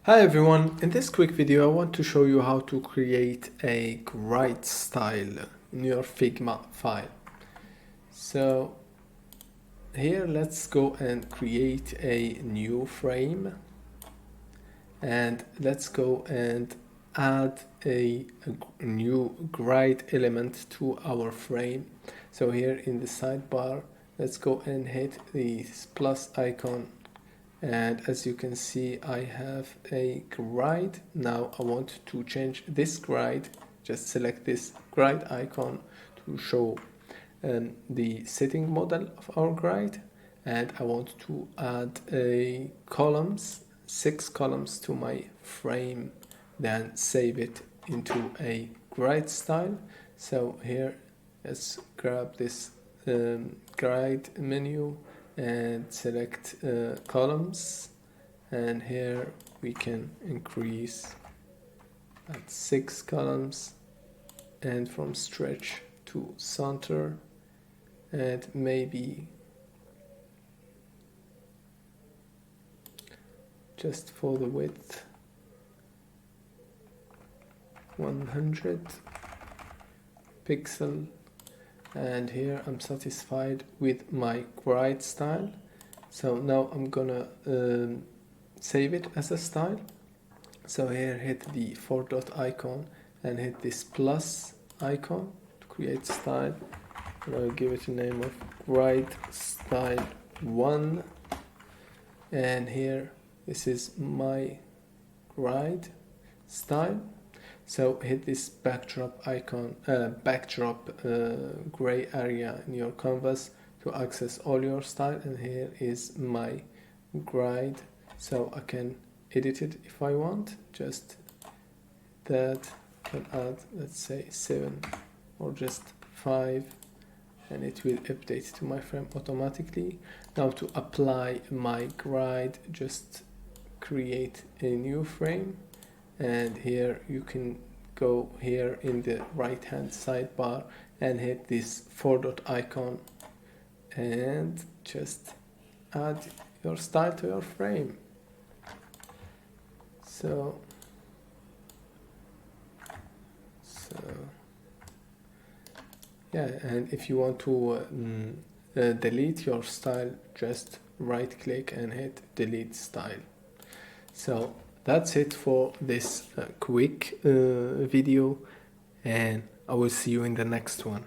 Hi everyone, in this quick video I want to show you how to create a grid style in your Figma file. So here let's go and create a new frame, and let's go and add a new grid element to our frame. So here in the sidebar, let's go and hit the plus icon. And as you can see, I have a grid. Now I want to change this grid. Just select this grid icon to show the setting model of our grid. And I want to add a columns, 6 columns to my frame, then save it into a grid style. So here, let's grab this grid menu and select columns, and here we can increase at 6 columns, and from stretch to center, and maybe just for the width 100 pixel. And here I'm satisfied with my grid style. So now I'm gonna save it as a style. So here hit the 4-dot icon and hit this plus icon to create style. And I'll give it a name of grid style 1. And here this is my grid style. So hit this backdrop icon, gray area in your canvas to access all your style. And here is my grid, so I can edit it if I want. Just that, can add, let's say 7 or just 5, and it will update to my frame automatically. Now to apply my grid, just create a new frame. And here you can go here in the right hand sidebar and hit this 4-dot icon and just add your style to your frame. So yeah, and if you want to delete your style, just right click and hit delete style. So that's it for this quick video, and I will see you in the next one.